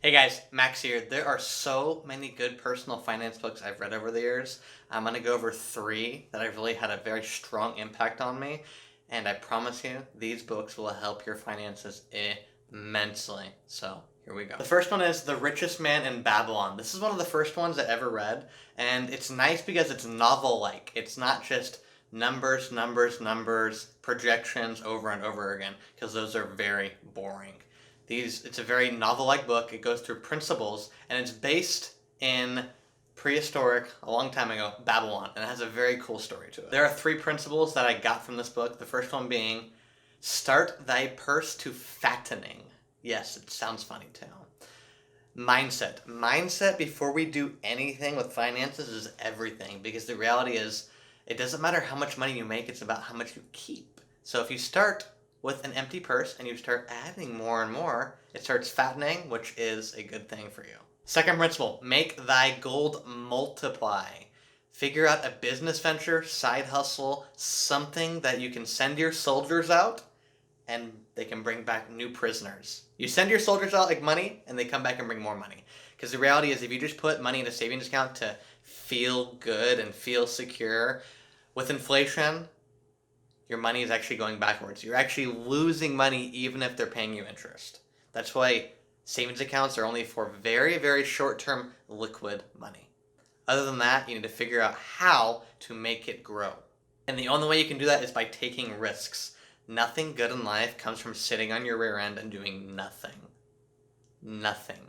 Hey guys, Max here. There are so many good personal finance books I've read over the years. I'm going to go over three that have really had a very strong impact on me, and I promise you, these books will help your finances immensely. So, here we go. The first one is The Richest Man in Babylon. This is one of the first ones I ever read, and it's nice because it's novel-like. It's not just numbers, numbers, numbers, projections over and over again, because those are very boring. It's a very novel-like book. It goes through principles, and it's based in prehistoric, a long time ago, Babylon, and it has a very cool story to it. There are three principles that I got from this book. The first one being, start thy purse to fattening. Yes, it sounds funny too. Mindset. Mindset before we do anything with finances is everything, because the reality is, it doesn't matter how much money you make, it's about how much you keep. So if you start with an empty purse and you start adding more and more, it starts fattening, which is a good thing for you. Second principle, make thy gold multiply. Figure out a business venture, side hustle, something that you can send your soldiers out and they can bring back new prisoners. You send your soldiers out like money and they come back and bring more money. Because the reality is, if you just put money in a savings account to feel good and feel secure, with inflation, your money is actually going backwards. You're actually losing money even if they're paying you interest. That's why savings accounts are only for very, very short-term liquid money. Other than that, you need to figure out how to make it grow. And the only way you can do that is by taking risks. Nothing good in life comes from sitting on your rear end and doing nothing. Nothing.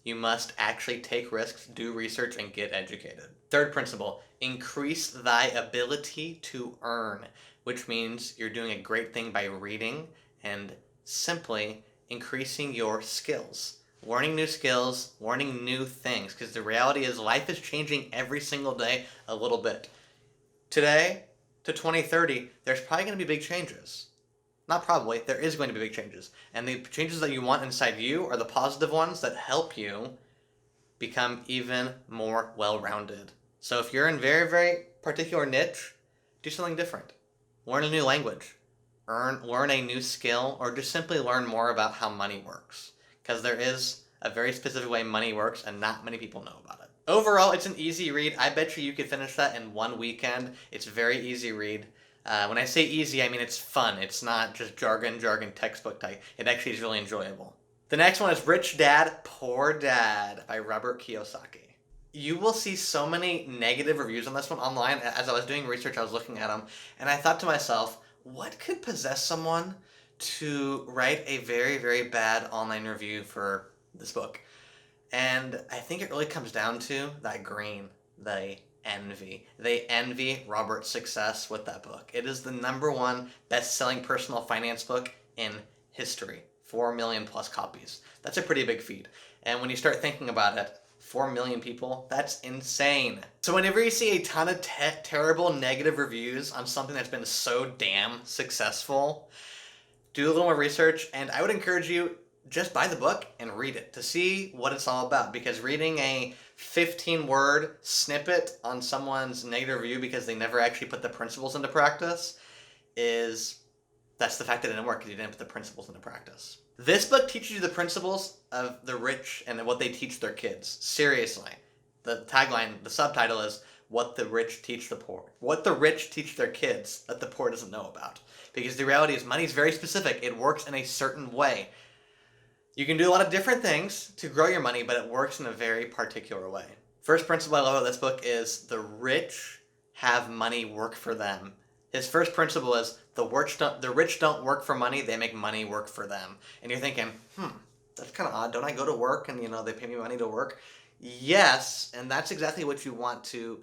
You must actually take risks, do research, and get educated. Third principle, increase thy ability to earn, which means you're doing a great thing by reading and simply increasing your skills. Learning new skills, learning new things, because the reality is life is changing every single day a little bit. Today to 2030, there's probably going to be big changes. Not probably, there is going to be big changes. And the changes that you want inside you are the positive ones that help you become even more well-rounded. So if you're in very, very particular niche, do something different. Learn a new language. Learn a new skill, or just simply learn more about how money works. Because there is a very specific way money works, and not many people know about it. Overall, it's an easy read. I bet you could finish that in one weekend. It's a very easy read. When I say easy, I mean it's fun. It's not just jargon, textbook type. It actually is really enjoyable. The next one is Rich Dad, Poor Dad by Robert Kiyosaki. You will see so many negative reviews on this one online. As I was doing research, I was looking at them, and I thought to myself, what could possess someone to write a very, very bad online review for this book? And I think it really comes down to that green, the envy. They envy Robert's success with that book. It is the #1 best-selling personal finance book in history. 4 million plus copies. That's a pretty big feat. And when you start thinking about it, 4 million people, that's insane. So whenever you see a ton of terrible negative reviews on something that's been so damn successful, do a little more research, and I would encourage you, just buy the book and read it to see what it's all about, because reading a 15-word snippet on someone's negative review because they never actually put the principles into practice that's the fact that it didn't work, because you didn't put the principles into practice. This book teaches you the principles of the rich and what they teach their kids. Seriously. The tagline, the subtitle is, What the Rich Teach the Poor. What the rich teach their kids that the poor doesn't know about. Because the reality is, money is very specific. It works in a certain way. You can do a lot of different things to grow your money, but it works in a very particular way. First principle I love about this book is the rich have money work for them. His first principle is the rich don't work for money, they make money work for them. And you're thinking, that's kind of odd. Don't I go to work and they pay me money to work? Yes, and that's exactly what you want to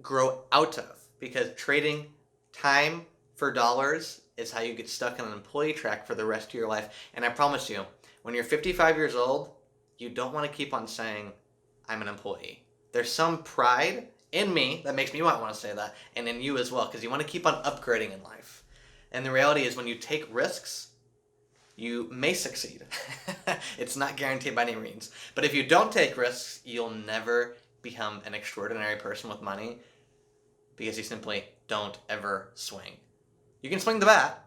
grow out of, because trading time for dollars is how you get stuck in an employee track for the rest of your life. And I promise you, when you're 55 years old, you don't want to keep on saying, I'm an employee. There's some pride in me that makes me want to say that, and in you as well, because you want to keep on upgrading in life. And the reality is, when you take risks, you may succeed. It's not guaranteed by any means. But if you don't take risks, you'll never become an extraordinary person with money, because you simply don't ever swing. You can swing the bat,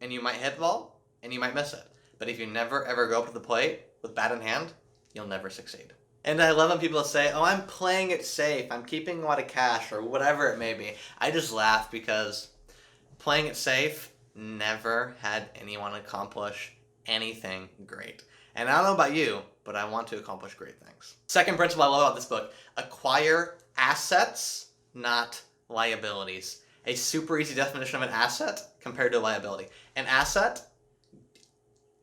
and you might hit the ball, and you might miss it. But if you never ever go up to the plate with bat in hand, you'll never succeed. And I love when people say, oh, I'm playing it safe, I'm keeping a lot of cash, or whatever it may be. I just laugh because playing it safe never had anyone accomplish anything great. And I don't know about you, but I want to accomplish great things. Second principle I love about this book, acquire assets, not liabilities. A super easy definition of an asset compared to a liability. An asset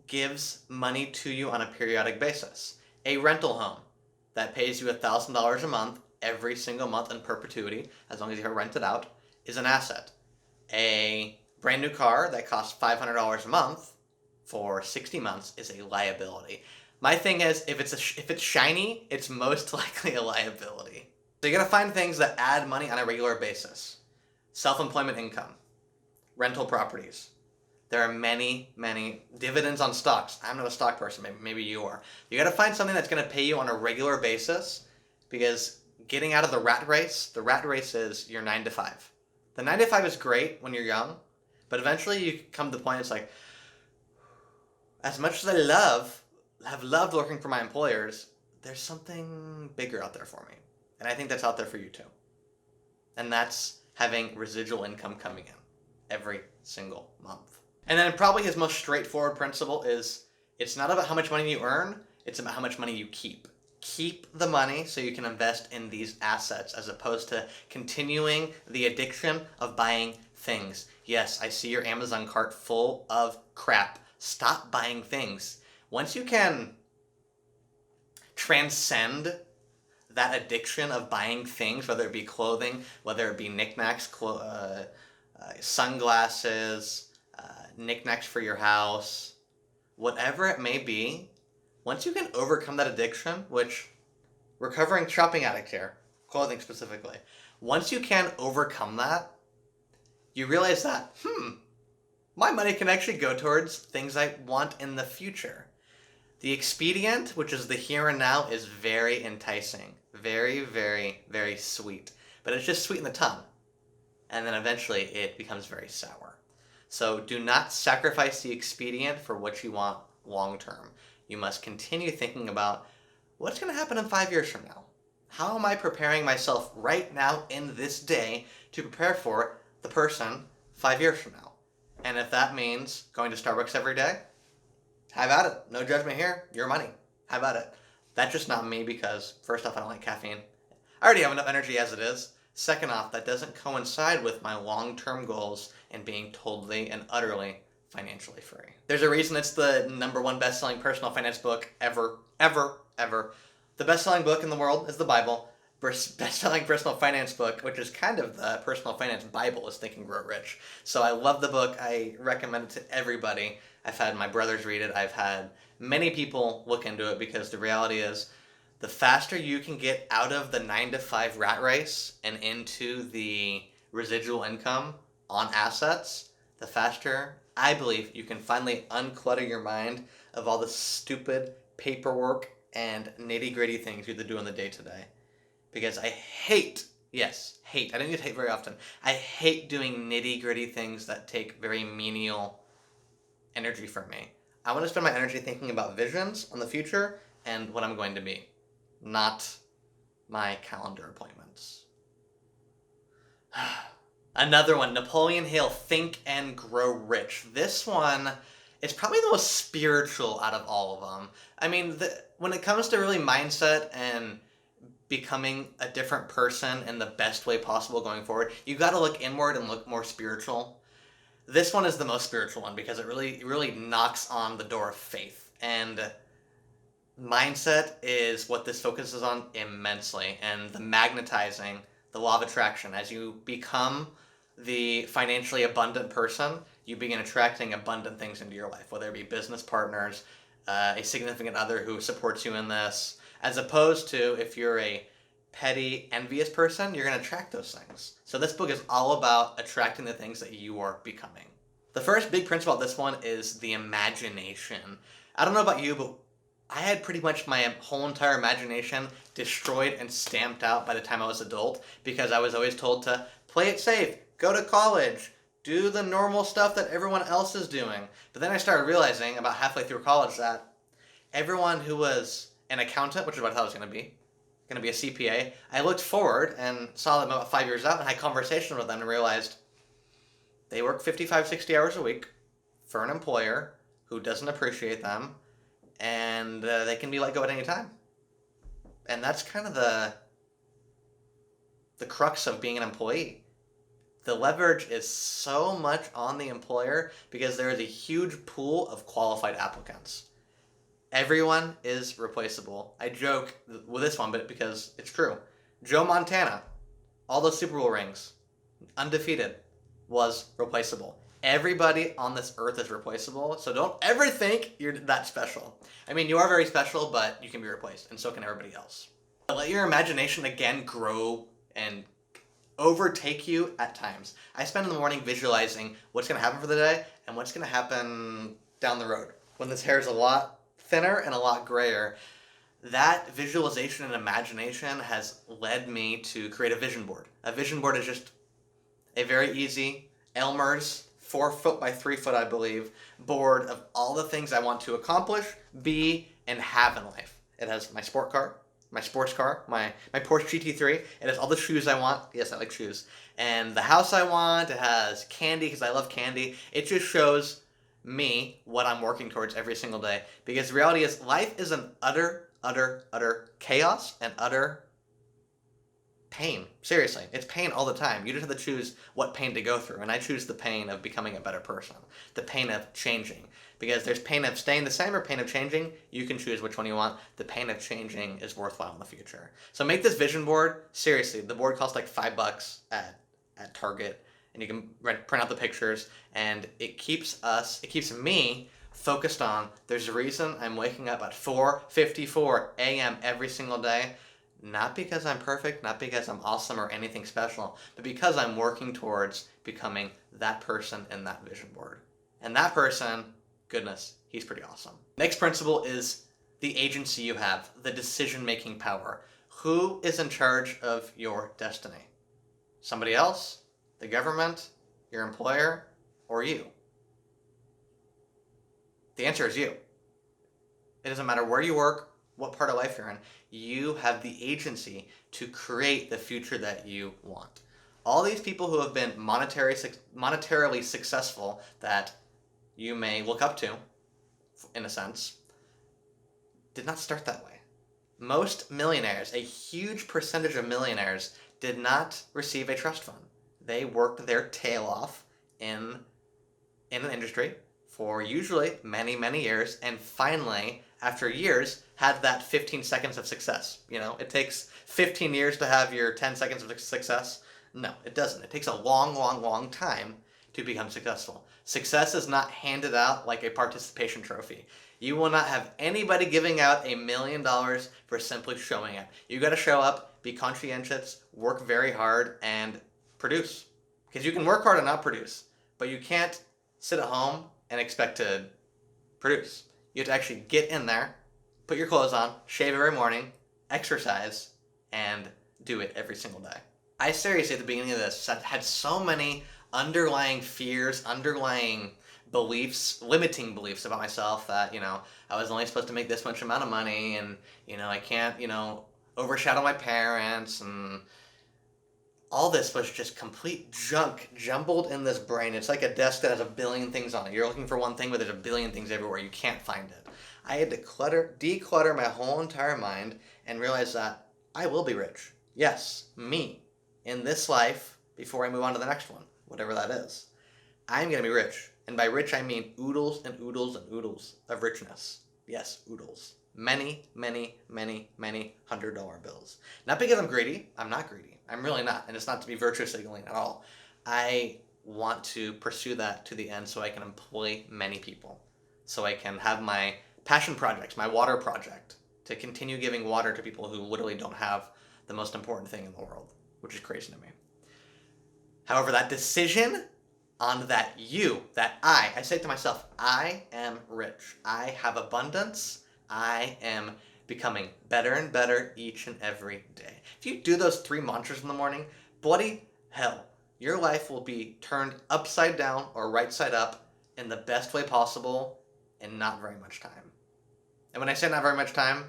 gives money to you on a periodic basis. A rental home that pays you $1,000 a month every single month in perpetuity, as long as you rent it out, is an asset. A brand new car that costs $500 a month for 60 months is a liability. My thing is, if it's shiny, it's most likely a liability. So you gotta find things that add money on a regular basis. Self-employment income, rental properties. There are many, many dividends on stocks. I'm not a stock person, maybe you are. You gotta find something that's gonna pay you on a regular basis, because getting out of the rat race is your 9 to 5. The 9 to 5 is great when you're young, but eventually you come to the point it's like, as much as I have loved working for my employers, there's something bigger out there for me. And I think that's out there for you too. And that's having residual income coming in every single month. And then probably his most straightforward principle is, it's not about how much money you earn, it's about how much money you keep. Keep the money so you can invest in these assets, as opposed to continuing the addiction of buying things. Yes, I see your Amazon cart full of crap. Stop buying things. Once you can transcend that addiction of buying things, whether it be clothing, whether it be knickknacks, sunglasses, knickknacks for your house, whatever it may be, once you can overcome that addiction, which recovering shopping addict here, clothing specifically, once you can overcome that, you realize that, my money can actually go towards things I want in the future. The expedient, which is the here and now, is very enticing. Very, very, very sweet. But it's just sweet in the tongue. And then eventually it becomes very sour. So do not sacrifice the expedient for what you want long term. You must continue thinking about, what's going to happen in 5 years from now? How am I preparing myself right now in this day to prepare for the person 5 years from now? And if that means going to Starbucks every day, have at it. No judgment here. Your money. Have at it. That's just not me, because first off, I don't like caffeine. I already have enough energy as it is. Second off, that doesn't coincide with my long-term goals and being totally and utterly financially free. There's a reason it's the #1 best-selling personal finance book ever, ever, ever. The best-selling book in the world is the Bible. Best-selling personal finance book, which is kind of the personal finance Bible, is Think and Grow Rich. So I love the book. I recommend it to everybody. I've had my brothers read it. I've had many people look into it, because the reality is, the faster you can get out of the 9 to 5 rat race and into the residual income on assets, the faster, I believe, you can finally unclutter your mind of all the stupid paperwork and nitty-gritty things you have to do in the day-to-day. Because I hate, I don't use hate very often, I hate doing nitty-gritty things that take very menial energy from me. I want to spend my energy thinking about visions on the future and what I'm going to be, not my calendar appointments. Another one, Napoleon Hill, Think and Grow Rich. This one is probably the most spiritual out of all of them. I mean, when it comes to really mindset and becoming a different person in the best way possible going forward, you got to look inward and look more spiritual. This one is the most spiritual one, because it really knocks on the door of faith. And mindset is what this focuses on immensely. And the magnetizing, the law of attraction. As you become the financially abundant person, you begin attracting abundant things into your life, whether it be business partners, a significant other who supports you in this, as opposed to if you're a petty, envious person, you're going to attract those things. So this book is all about attracting the things that you are becoming. The first big principle of this one is the imagination. I don't know about you, but I had pretty much my whole entire imagination destroyed and stamped out by the time I was adult, because I was always told to play it safe, go to college, do the normal stuff that everyone else is doing. But then I started realizing about halfway through college that everyone who was an accountant, which is what I thought I was going to be a CPA. I looked forward and saw them about 5 years out and had a conversation with them and realized they work 55, 60 hours a week for an employer who doesn't appreciate them, and they can be let go at any time. And that's kind of the crux of being an employee. The leverage is so much on the employer because there is a huge pool of qualified applicants. Everyone is replaceable. I joke with this one, but because it's true. Joe Montana, all those Super Bowl rings, undefeated, was replaceable. Everybody on this earth is replaceable, so don't ever think you're that special. I mean, you are very special, but you can be replaced, and so can everybody else. But let your imagination again grow and overtake you at times. I spend the morning visualizing what's going to happen for the day and what's going to happen down the road. When this hair is a lot thinner and a lot grayer, that visualization and imagination has led me to create a vision board. A vision board is just a very easy Elmer's 4 foot by 3 foot, I believe, board of all the things I want to accomplish, be, and have in life. It has my sports car, my Porsche GT3. It has all the shoes I want. Yes, I like shoes. And the house I want. It has candy because I love candy. It just shows me what I'm working towards every single day. Because the reality is life is an utter chaos and utter pain. Seriously, it's pain all the time. You just have to choose what pain to go through. And I choose the pain of becoming a better person. The pain of changing. Because there's pain of staying the same or pain of changing. You can choose which one you want. The pain of changing is worthwhile in the future. So make this vision board. Seriously, the board costs like $5 at Target. And you can print out the pictures. And it keeps me focused on, there's a reason I'm waking up at 4:54 a.m. every single day. Not because I'm perfect, not because I'm awesome or anything special, but because I'm working towards becoming that person in that vision board. And that person, goodness, he's pretty awesome. Next principle is the agency you have, the decision-making power. Who is in charge of your destiny? Somebody else? The government? Your employer? Or you? The answer is you. It doesn't matter where you work, what part of life you're in. You have the agency to create the future that you want. All these people who have been monetarily successful that you may look up to, in a sense, did not start that way. Most millionaires, a huge percentage of millionaires, did not receive a trust fund. They worked their tail off in an industry for usually many, many years, and finally, after years, had that 15 seconds of success. You know, it takes 15 years to have your 10 seconds of success. No, it doesn't. It takes a long time to become successful. Success is not handed out like a participation trophy. You will not have anybody giving out $1 million for simply showing up. You got to show up, be conscientious, work very hard, and produce. Because you can work hard and not produce, but you can't sit at home and expect to produce. You have to actually get in there, put your clothes on, shave every morning, exercise, and do it every single day. I seriously, at the beginning of this, had so many underlying fears, underlying beliefs, limiting beliefs about myself that, I was only supposed to make this much amount of money, and, I can't, overshadow my parents, and all this was just complete junk jumbled in this brain. It's like a desk that has a billion things on it. You're looking for one thing, but there's a billion things everywhere. You can't find it. I had to declutter my whole entire mind and realize that I will be rich. Yes, me. In this life, before I move on to the next one, whatever that is. I'm going to be rich. And by rich, I mean oodles and oodles and oodles of richness. Yes, oodles. Many $100 bills. Not because I'm greedy. I'm not greedy. I'm really not. And it's not to be virtue signaling at all. I want to pursue that to the end so I can employ many people. So I can have my passion projects, my water project, to continue giving water to people who literally don't have the most important thing in the world, which is crazy to me. However, that decision on that I say to myself, I am rich. I have abundance. I am becoming better and better each and every day. If you do those 3 mantras in the morning, bloody hell, your life will be turned upside down or right side up in the best way possible in not very much time. And when I say not very much time,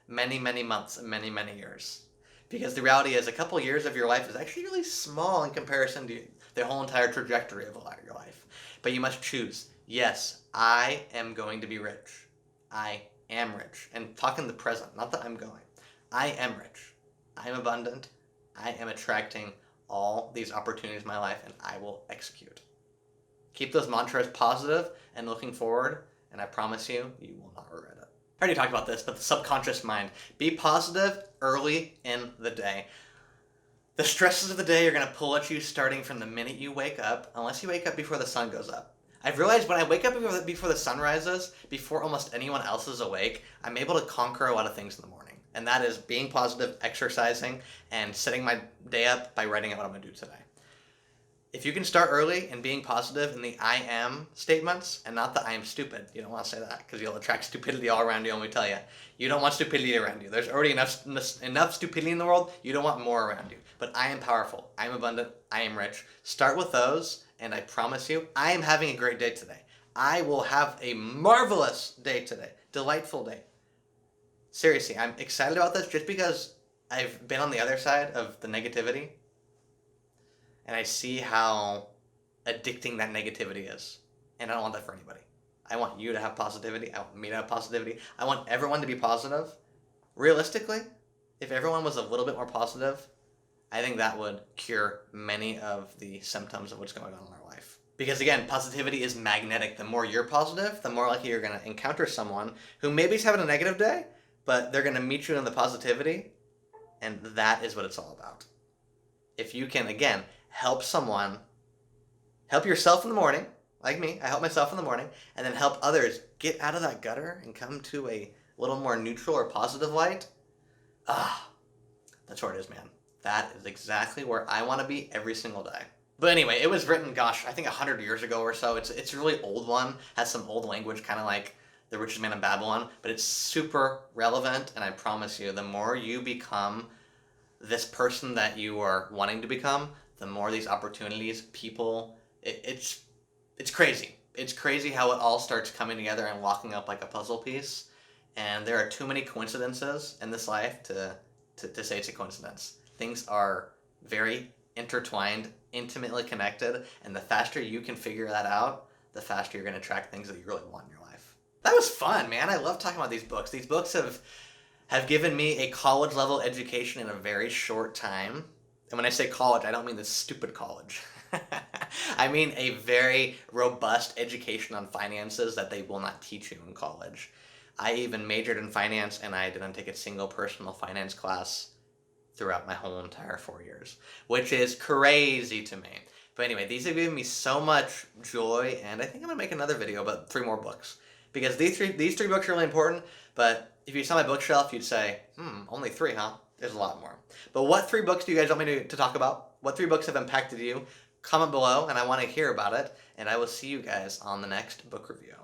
many, many months and many, many years. Because the reality is, a couple years of your life is actually really small in comparison to the whole entire trajectory of your life. But you must choose. Yes, I am going to be rich. I am rich. And talk in the present, not that I'm going. I am rich. I am abundant. I am attracting all these opportunities in my life, and I will execute. Keep those mantras positive and looking forward, and I promise you, you will not regret it. I already talked about this, but the subconscious mind. Be positive early in the day. The stresses of the day are going to pull at you starting from the minute you wake up, unless you wake up before the sun goes up. I've realized when I wake up before the sun rises, before almost anyone else is awake, I'm able to conquer a lot of things in the morning. And that is being positive, exercising, and setting my day up by writing out what I'm going to do today. If you can start early and being positive in the I am statements, and not the I am stupid. You don't want to say that because you'll attract stupidity all around you, let me tell you. You don't want stupidity around you. There's already enough stupidity in the world. You don't want more around you. But I am powerful. I am abundant. I am rich. Start with those, and I promise you, I am having a great day today. I will have a marvelous day today. Delightful day. Seriously, I'm excited about this just because I've been on the other side of the negativity. And I see how addicting that negativity is. And I don't want that for anybody. I want you to have positivity. I want me to have positivity. I want everyone to be positive. Realistically, if everyone was a little bit more positive, I think that would cure many of the symptoms of what's going on in our life. Because again, positivity is magnetic. The more you're positive, the more likely you're going to encounter someone who maybe is having a negative day, but they're going to meet you in the positivity, and that is what it's all about. If you can, again, help someone, help yourself in the morning, like me, I help myself in the morning, and then help others get out of that gutter and come to a little more neutral or positive light. That's where it is, man. That is exactly where I want to be every single day. But anyway, it was written, gosh, I think 100 years ago or so. It's a really old one, has some old language, kind of like The Richest Man in Babylon, but it's super relevant, and I promise you, the more you become this person that you are wanting to become, the more these opportunities, people, it's crazy. It's crazy how it all starts coming together and locking up like a puzzle piece. And there are too many coincidences in this life to say it's a coincidence. Things are very intertwined, intimately connected, and the faster you can figure that out, the faster you're going to attract things that you really want in your life. That was fun, man. I love talking about these books. These books have given me a college level education in a very short time. And when I say college, I don't mean this stupid college. I mean a very robust education on finances that they will not teach you in college. I even majored in finance, and I didn't take a single personal finance class throughout my whole entire 4 years, which is crazy to me. But anyway, these have given me so much joy, and I think I'm going to make another video about 3 more books. Because these three books are really important, but if you saw my bookshelf, you'd say, only 3, huh? There's a lot more. But what 3 books do you guys want me to talk about? What 3 books have impacted you? Comment below, and I want to hear about it. And I will see you guys on the next book review.